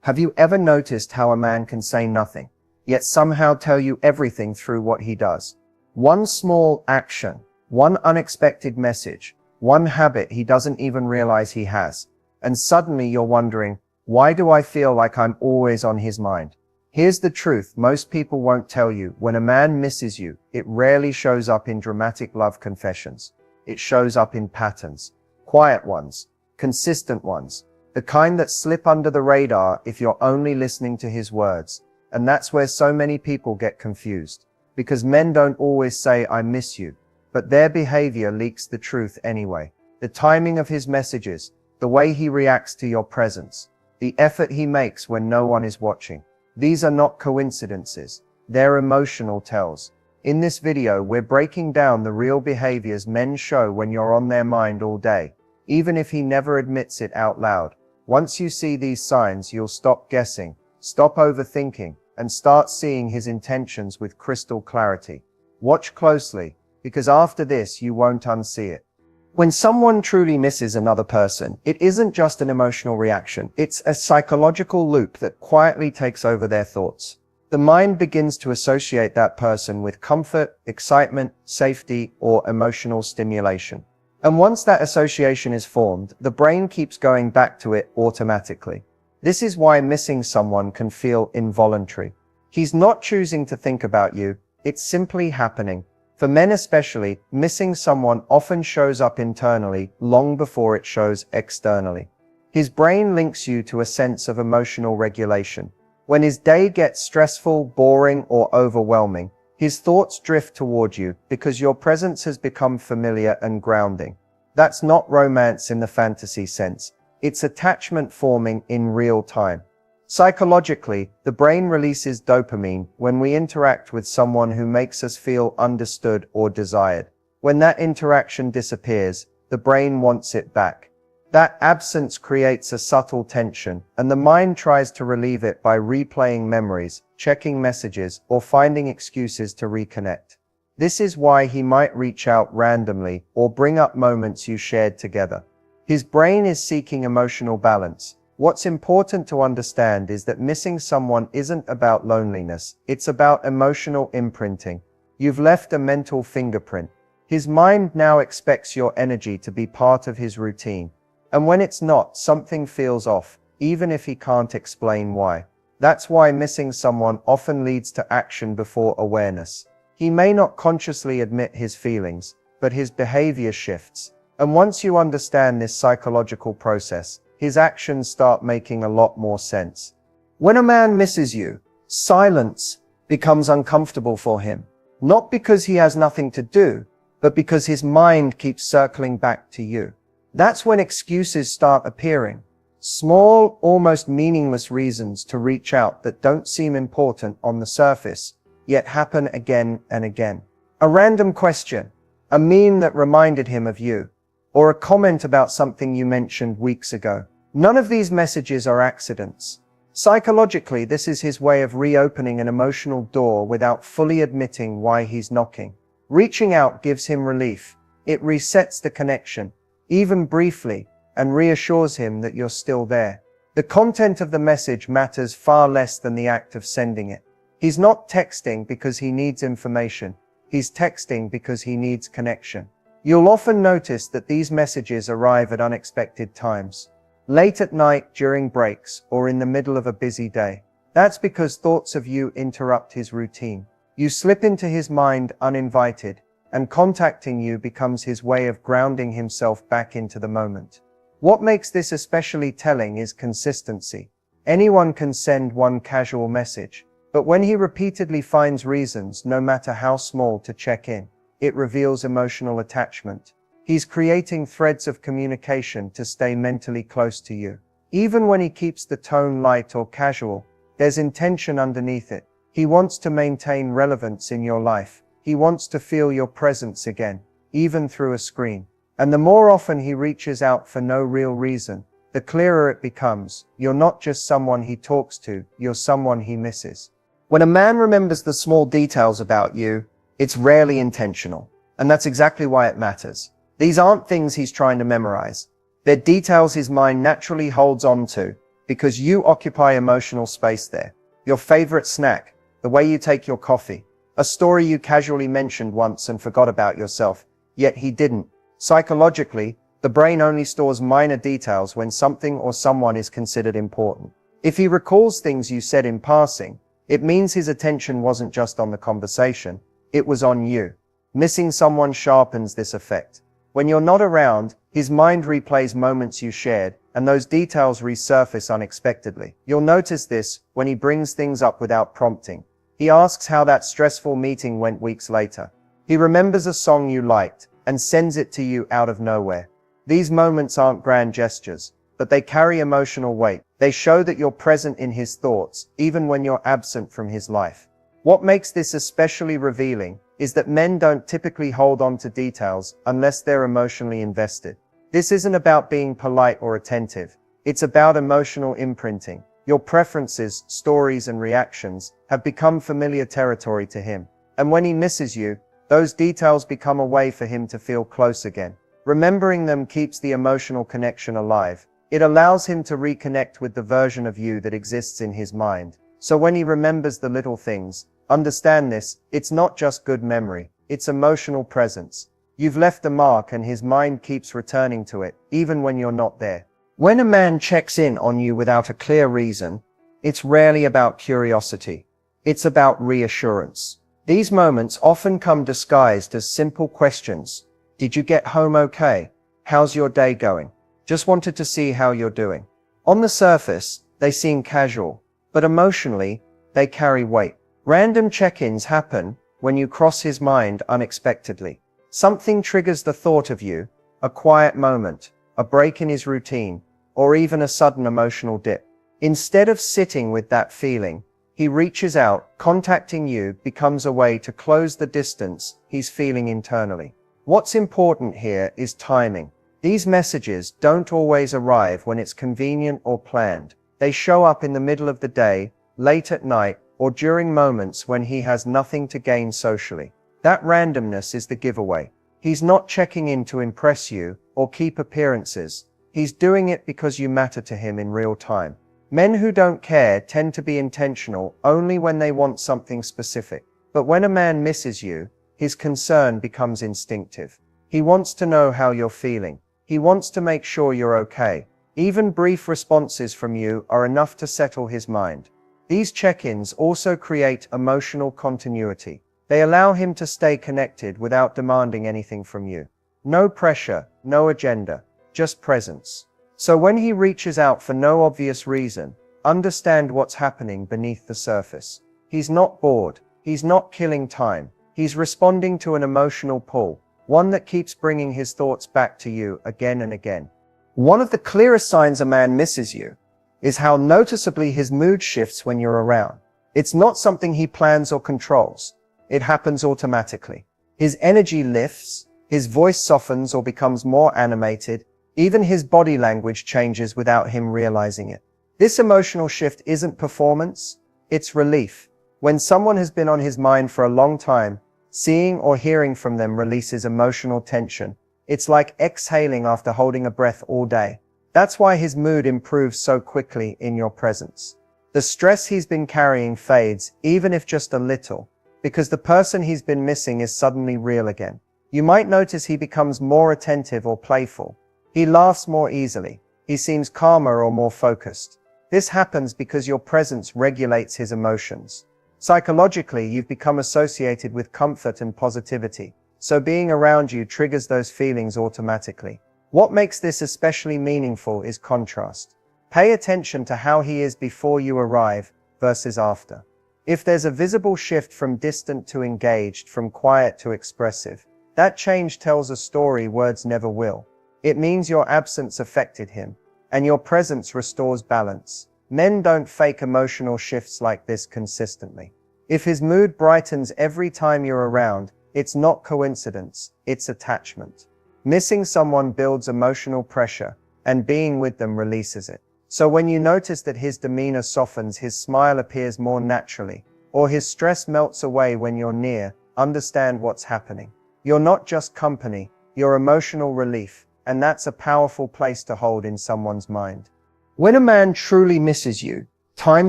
Have you ever noticed how a man can say nothing, yet somehow tell you everything through what he does? One small action, one unexpected message, one habit he doesn't even realize he has. And suddenly you're wondering, why do I feel like I'm always on his mind? Here's the truth most people won't tell you. When a man misses you, it rarely shows up in dramatic love confessions. It shows up in patterns. Quiet ones, consistent ones, the kind that slip under the radar if you're only listening to his words. And that's where so many people get confused. Because men don't always say, "I miss you," but their behavior leaks the truth anyway. The timing of his messages, the way he reacts to your presence, the effort he makes when no one is watching. These are not coincidences. They're emotional tells. In this video, we're breaking down the real behaviors men show when you're on their mind all day, even if he never admits it out loud. Once you see these signs, you'll stop guessing, stop overthinking, and start seeing his intentions with crystal clarity. Watch closely, because after this you won't unsee it. When someone truly misses another person, it isn't just an emotional reaction, it's a psychological loop that quietly takes over their thoughts. The mind begins to associate that person with comfort, excitement, safety, or emotional stimulation. And once that association is formed, the brain keeps going back to it automatically. This is why missing someone can feel involuntary. He's not choosing to think about you, it's simply happening. For men especially, missing someone often shows up internally long before it shows externally. His brain links you to a sense of emotional regulation. When his day gets stressful, boring, or overwhelming, his thoughts drift toward you because your presence has become familiar and grounding. That's not romance in the fantasy sense. It's attachment forming in real time. Psychologically, the brain releases dopamine when we interact with someone who makes us feel understood or desired. When that interaction disappears, the brain wants it back. That absence creates a subtle tension, and the mind tries to relieve it by replaying memories, checking messages, or finding excuses to reconnect. This is why he might reach out randomly or bring up moments you shared together. His brain is seeking emotional balance. What's important to understand is that missing someone isn't about loneliness, it's about emotional imprinting. You've left a mental fingerprint. His mind now expects your energy to be part of his routine. And when it's not, something feels off, even if he can't explain why. That's why missing someone often leads to action before awareness. He may not consciously admit his feelings, but his behavior shifts. And once you understand this psychological process, his actions start making a lot more sense. When a man misses you, silence becomes uncomfortable for him. Not because he has nothing to do, but because his mind keeps circling back to you. That's when excuses start appearing. Small, almost meaningless reasons to reach out that don't seem important on the surface, yet happen again and again. A random question, a meme that reminded him of you, or a comment about something you mentioned weeks ago. None of these messages are accidents. Psychologically, this is his way of reopening an emotional door without fully admitting why he's knocking. Reaching out gives him relief. It resets the connection, even briefly, and reassures him that you're still there. The content of the message matters far less than the act of sending it. He's not texting because he needs information. He's texting because he needs connection. You'll often notice that these messages arrive at unexpected times. Late at night, during breaks, or in the middle of a busy day. That's because thoughts of you interrupt his routine. You slip into his mind uninvited, and contacting you becomes his way of grounding himself back into the moment. What makes this especially telling is consistency. Anyone can send one casual message, but when he repeatedly finds reasons, no matter how small, to check in, it reveals emotional attachment. He's creating threads of communication to stay mentally close to you. Even when he keeps the tone light or casual, there's intention underneath it. He wants to maintain relevance in your life. He wants to feel your presence again, even through a screen. And the more often he reaches out for no real reason, the clearer it becomes. You're not just someone he talks to, you're someone he misses. When a man remembers the small details about you, it's rarely intentional. And that's exactly why it matters. These aren't things he's trying to memorize. They're details his mind naturally holds on to. because you occupy emotional space there. Your favorite snack, the way you take your coffee, a story you casually mentioned once and forgot about yourself, yet he didn't. Psychologically, the brain only stores minor details when something or someone is considered important. If he recalls things you said in passing, it means his attention wasn't just on the conversation, it was on you. Missing someone sharpens this effect. When you're not around, his mind replays moments you shared, and those details resurface unexpectedly. You'll notice this when he brings things up without prompting. He asks how that stressful meeting went weeks later. He remembers a song you liked and sends it to you out of nowhere. These moments aren't grand gestures, but they carry emotional weight. They show that you're present in his thoughts, even when you're absent from his life. What makes this especially revealing is that men don't typically hold on to details unless they're emotionally invested. This isn't about being polite or attentive. It's about emotional imprinting. Your preferences, stories, and reactions have become familiar territory to him. And when he misses you, those details become a way for him to feel close again. Remembering them keeps the emotional connection alive. It allows him to reconnect with the version of you that exists in his mind. So when he remembers the little things, understand this, it's not just good memory, it's emotional presence. You've left a mark and his mind keeps returning to it, even when you're not there. When a man checks in on you without a clear reason, it's rarely about curiosity. It's about reassurance. These moments often come disguised as simple questions. Did you get home okay? How's your day going? Just wanted to see how you're doing. On the surface, they seem casual, but emotionally, they carry weight. Random check-ins happen when you cross his mind unexpectedly. Something triggers the thought of you, a quiet moment, a break in his routine, or even a sudden emotional dip. Instead of sitting with that feeling, he reaches out. Contacting you becomes a way to close the distance he's feeling internally. What's important here is timing. These messages don't always arrive when it's convenient or planned. They show up in the middle of the day, late at night, or during moments when he has nothing to gain socially. That randomness is the giveaway. He's not checking in to impress you or keep appearances. He's doing it because you matter to him in real time. Men who don't care tend to be intentional only when they want something specific. But when a man misses you, his concern becomes instinctive. He wants to know how you're feeling. He wants to make sure you're okay. Even brief responses from you are enough to settle his mind. These check-ins also create emotional continuity. They allow him to stay connected without demanding anything from you. No pressure, no agenda, just presence. So when he reaches out for no obvious reason, understand what's happening beneath the surface. He's not bored. He's not killing time. He's responding to an emotional pull, one that keeps bringing his thoughts back to you again and again. One of the clearest signs a man misses you is how noticeably his mood shifts when you're around. It's not something he plans or controls. It happens automatically. His energy lifts, his voice softens or becomes more animated, even his body language changes without him realizing it. This emotional shift isn't performance, it's relief. When someone has been on his mind for a long time, seeing or hearing from them releases emotional tension. It's like exhaling after holding a breath all day. That's why his mood improves so quickly in your presence. The stress he's been carrying fades, even if just a little, because the person he's been missing is suddenly real again. You might notice he becomes more attentive or playful. He laughs more easily. He seems calmer or more focused. This happens because your presence regulates his emotions. Psychologically, you've become associated with comfort and positivity, so being around you triggers those feelings automatically. What makes this especially meaningful is contrast. Pay attention to how he is before you arrive versus after. If there's a visible shift from distant to engaged, from quiet to expressive, that change tells a story words never will. It means your absence affected him, and your presence restores balance. Men don't fake emotional shifts like this consistently. If his mood brightens every time you're around, it's not coincidence, it's attachment. Missing someone builds emotional pressure, and being with them releases it. So when you notice that his demeanor softens, his smile appears more naturally, or his stress melts away when you're near, understand what's happening. You're not just company, you're emotional relief, and that's a powerful place to hold in someone's mind. When a man truly misses you, time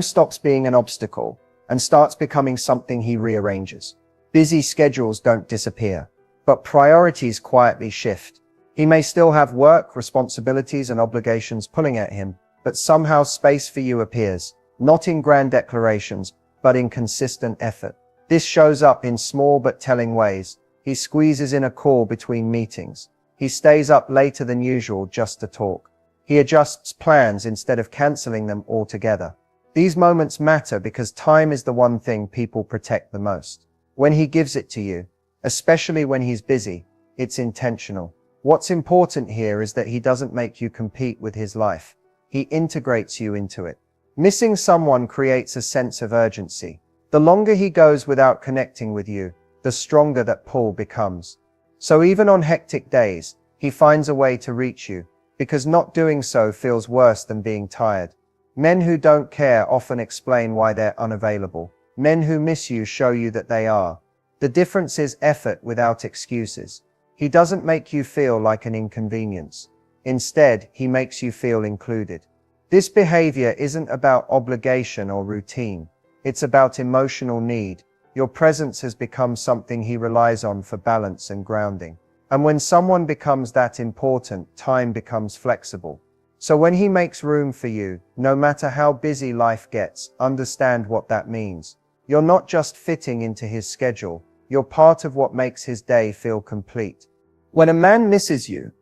stops being an obstacle and starts becoming something he rearranges. Busy schedules don't disappear, but priorities quietly shift. He may still have work, responsibilities, and obligations pulling at him, but somehow space for you appears, not in grand declarations, but in consistent effort. This shows up in small but telling ways. He squeezes in a call between meetings. He stays up later than usual just to talk. He adjusts plans instead of canceling them altogether. These moments matter because time is the one thing people protect the most. When he gives it to you, especially when he's busy, it's intentional. What's important here is that he doesn't make you compete with his life. He integrates you into it. Missing someone creates a sense of urgency. The longer he goes without connecting with you, the stronger that pull becomes. So even on hectic days, he finds a way to reach you, because not doing so feels worse than being tired. Men who don't care often explain why they're unavailable. Men who miss you show you that they are. The difference is effort without excuses. He doesn't make you feel like an inconvenience. Instead, he makes you feel included. This behavior isn't about obligation or routine. It's about emotional need. Your presence has become something he relies on for balance and grounding. And when someone becomes that important, time becomes flexible. So when he makes room for you, no matter how busy life gets, understand what that means. You're not just fitting into his schedule. You're part of what makes his day feel complete. When a man misses you,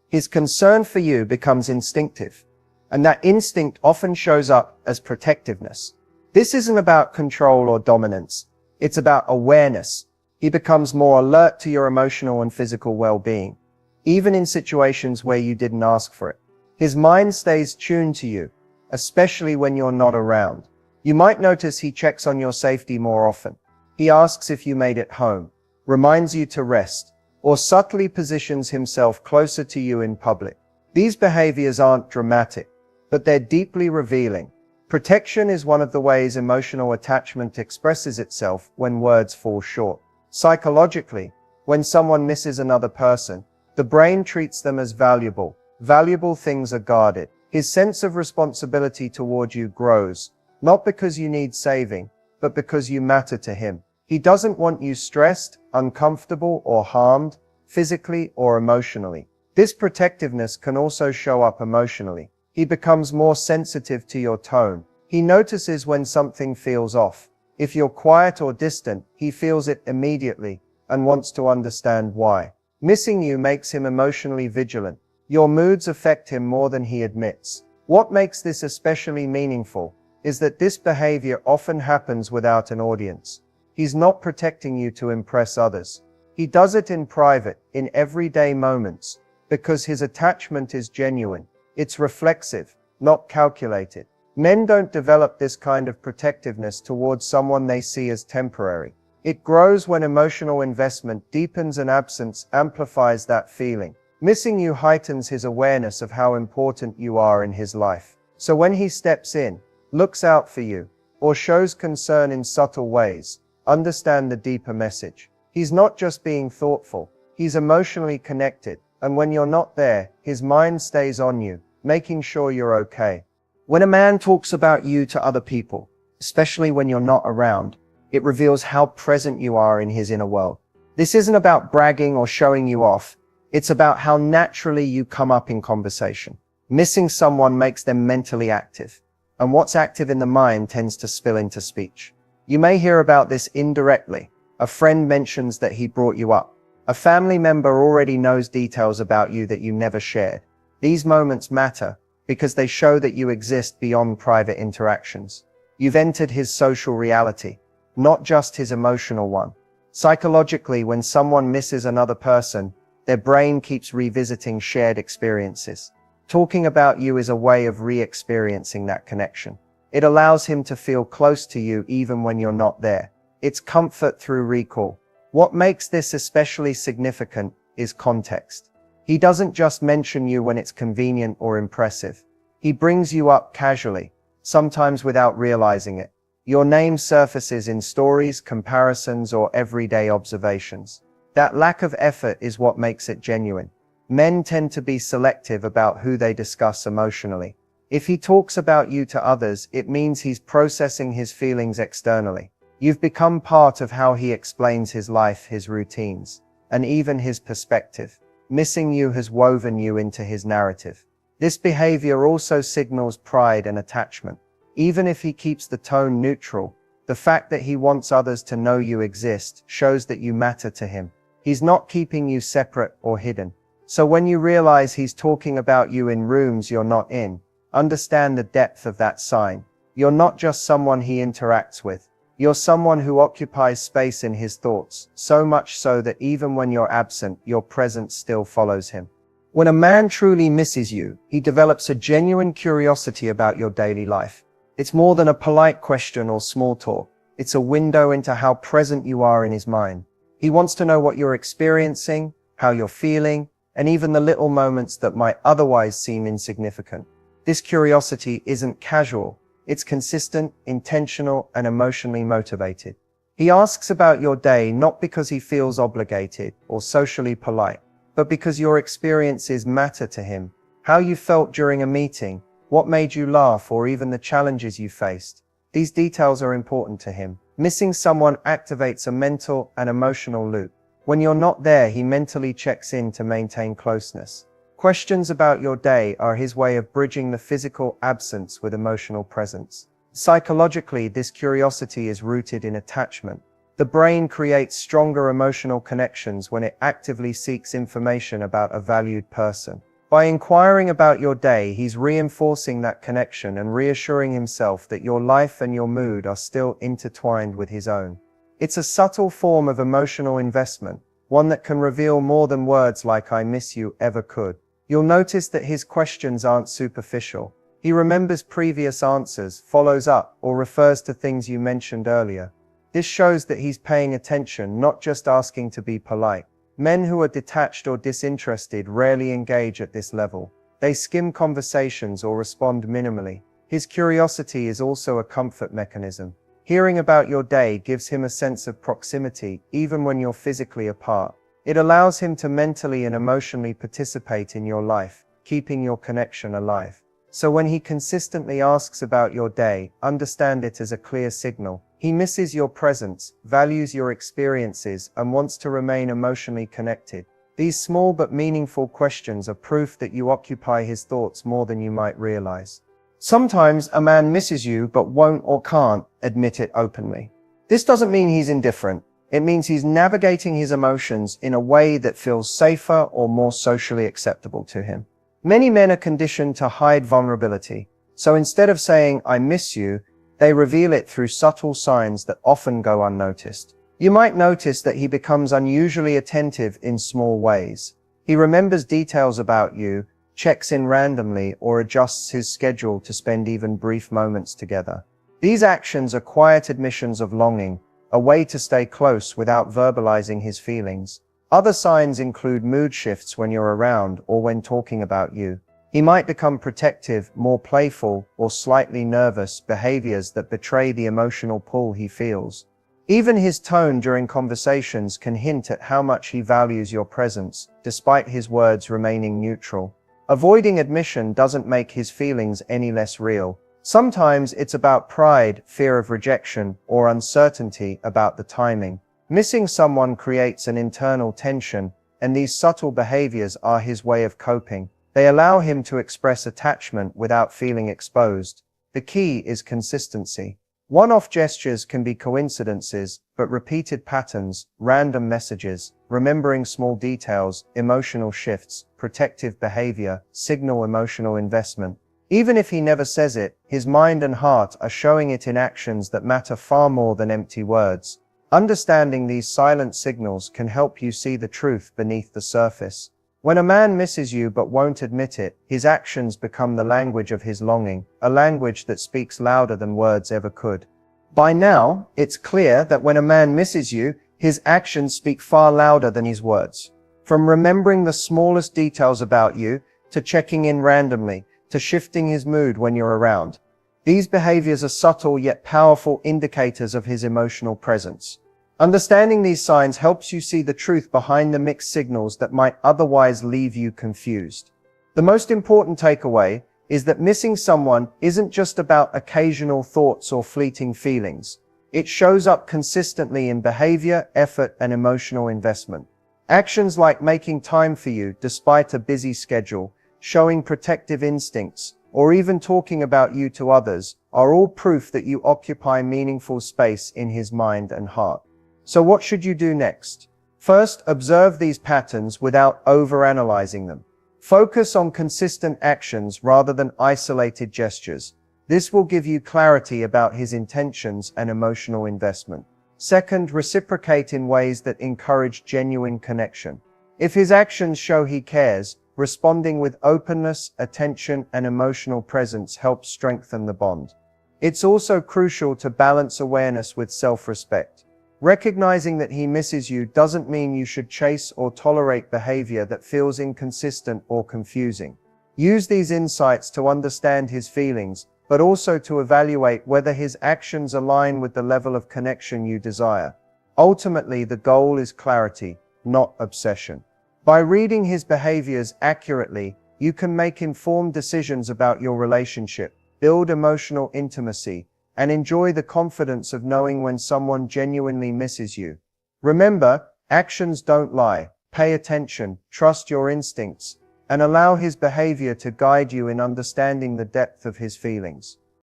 his concern for you becomes instinctive. And that instinct often shows up as protectiveness. This isn't about control or dominance. It's about awareness. He becomes more alert to your emotional and physical well-being, even in situations where you didn't ask for it. His mind stays tuned to you, especially when you're not around. You might notice he checks on your safety more often. He asks if you made it home, reminds you to rest, or subtly positions himself closer to you in public. These behaviors aren't dramatic, but they're deeply revealing. Protection is one of the ways emotional attachment expresses itself when words fall short. Psychologically, when someone misses another person, the brain treats them as valuable. Valuable things are guarded. His sense of responsibility toward you grows, not because you need saving, but because you matter to him. He doesn't want you stressed, uncomfortable, or harmed, physically or emotionally. This protectiveness can also show up emotionally. He becomes more sensitive to your tone. He notices when something feels off. If you're quiet or distant, he feels it immediately and wants to understand why. Missing you makes him emotionally vigilant. Your moods affect him more than he admits. What makes this especially meaningful is that this behavior often happens without an audience. He's not protecting you to impress others. He does it in private, in everyday moments, because his attachment is genuine. It's reflexive, not calculated. Men don't develop this kind of protectiveness towards someone they see as temporary. It grows when emotional investment deepens and absence amplifies that feeling. Missing you heightens his awareness of how important you are in his life. So when he steps in, looks out for you, or shows concern in subtle ways, understand the deeper message. He's not just being thoughtful, he's emotionally connected, and when you're not there, his mind stays on you, making sure you're okay. When a man talks about you to other people, especially when you're not around, it reveals how present you are in his inner world. This isn't about bragging or showing you off. It's about how naturally you come up in conversation. Missing someone makes them mentally active, and what's active in the mind tends to spill into speech. You may hear about this indirectly. A friend mentions that he brought you up. A family member already knows details about you that you never shared. These moments matter because they show that you exist beyond private interactions. You've entered his social reality, not just his emotional one. Psychologically, when someone misses another person, their brain keeps revisiting shared experiences. Talking about you is a way of re-experiencing that connection. It allows him to feel close to you even when you're not there. It's comfort through recall. What makes this especially significant is context. He doesn't just mention you when it's convenient or impressive. He brings you up casually, sometimes without realizing it. Your name surfaces in stories, comparisons, or everyday observations. That lack of effort is what makes it genuine. Men tend to be selective about who they discuss emotionally. If he talks about you to others, it means he's processing his feelings externally. You've become part of how he explains his life, his routines, and even his perspective. Missing you has woven you into his narrative. This behavior also signals pride and attachment. Even if he keeps the tone neutral, the fact that he wants others to know you exist shows that you matter to him. He's not keeping you separate or hidden. So when you realize he's talking about you in rooms you're not in, understand the depth of that sign. You're not just someone he interacts with. You're someone who occupies space in his thoughts, so much so that even when you're absent, your presence still follows him. When a man truly misses you, he develops a genuine curiosity about your daily life. It's more than a polite question or small talk. It's a window into how present you are in his mind. He wants to know what you're experiencing, how you're feeling, and even the little moments that might otherwise seem insignificant. This curiosity isn't casual. It's consistent, intentional, and emotionally motivated. He asks about your day not because he feels obligated or socially polite, but because your experiences matter to him. How you felt during a meeting, what made you laugh, or even the challenges you faced. These details are important to him. Missing someone activates a mental and emotional loop. When you're not there, he mentally checks in to maintain closeness. Questions about your day are his way of bridging the physical absence with emotional presence. Psychologically, this curiosity is rooted in attachment. The brain creates stronger emotional connections when it actively seeks information about a valued person. By inquiring about your day, he's reinforcing that connection and reassuring himself that your life and your mood are still intertwined with his own. It's a subtle form of emotional investment, one that can reveal more than words like "I miss you" ever could. You'll notice that his questions aren't superficial. He remembers previous answers, follows up, or refers to things you mentioned earlier. This shows that he's paying attention, not just asking to be polite. Men who are detached or disinterested rarely engage at this level. They skim conversations or respond minimally. His curiosity is also a comfort mechanism. Hearing about your day gives him a sense of proximity, even when you're physically apart. It allows him to mentally and emotionally participate in your life, keeping your connection alive. So when he consistently asks about your day, understand it as a clear signal. He misses your presence, values your experiences, and wants to remain emotionally connected. These small but meaningful questions are proof that you occupy his thoughts more than you might realize. Sometimes a man misses you but won't or can't admit it openly. This doesn't mean he's indifferent. It means he's navigating his emotions in a way that feels safer or more socially acceptable to him. Many men are conditioned to hide vulnerability, so instead of saying "I miss you," they reveal it through subtle signs that often go unnoticed. You might notice that he becomes unusually attentive in small ways. He remembers details about you, checks in randomly, or adjusts his schedule to spend even brief moments together. These actions are quiet admissions of longing, a way to stay close without verbalizing his feelings. Other signs include mood shifts when you're around or when talking about you. He might become protective, more playful, or slightly nervous, behaviors that betray the emotional pull he feels. Even his tone during conversations can hint at how much he values your presence, despite his words remaining neutral. Avoiding admission doesn't make his feelings any less real. Sometimes it's about pride, fear of rejection, or uncertainty about the timing. Missing someone creates an internal tension, and these subtle behaviors are his way of coping. They allow him to express attachment without feeling exposed. The key is consistency. One-off gestures can be coincidences, but repeated patterns, random messages, remembering small details, emotional shifts, protective behavior, signal emotional investment. Even if he never says it, his mind and heart are showing it in actions that matter far more than empty words. Understanding these silent signals can help you see the truth beneath the surface. When a man misses you but won't admit it, his actions become the language of his longing, a language that speaks louder than words ever could. By now, it's clear that when a man misses you, his actions speak far louder than his words. From remembering the smallest details about you, to checking in randomly, to shifting his mood when you're around. These behaviors are subtle yet powerful indicators of his emotional presence. Understanding these signs helps you see the truth behind the mixed signals that might otherwise leave you confused. The most important takeaway is that missing someone isn't just about occasional thoughts or fleeting feelings. It shows up consistently in behavior, effort, and emotional investment. Actions like making time for you despite a busy schedule, showing protective instincts, or even talking about you to others are all proof that you occupy meaningful space in his mind and heart. So what should you do next? First, observe these patterns without overanalyzing them. Focus on consistent actions rather than isolated gestures. This will give you clarity about his intentions and emotional investment. Second, reciprocate in ways that encourage genuine connection. If his actions show he cares, responding with openness, attention, and emotional presence helps strengthen the bond. It's also crucial to balance awareness with self-respect. Recognizing that he misses you doesn't mean you should chase or tolerate behavior that feels inconsistent or confusing. Use these insights to understand his feelings, but also to evaluate whether his actions align with the level of connection you desire. Ultimately, the goal is clarity, not obsession. By reading his behaviors accurately, you can make informed decisions about your relationship, build emotional intimacy, and enjoy the confidence of knowing when someone genuinely misses you. Remember, actions don't lie. Pay attention, trust your instincts, and allow his behavior to guide you in understanding the depth of his feelings.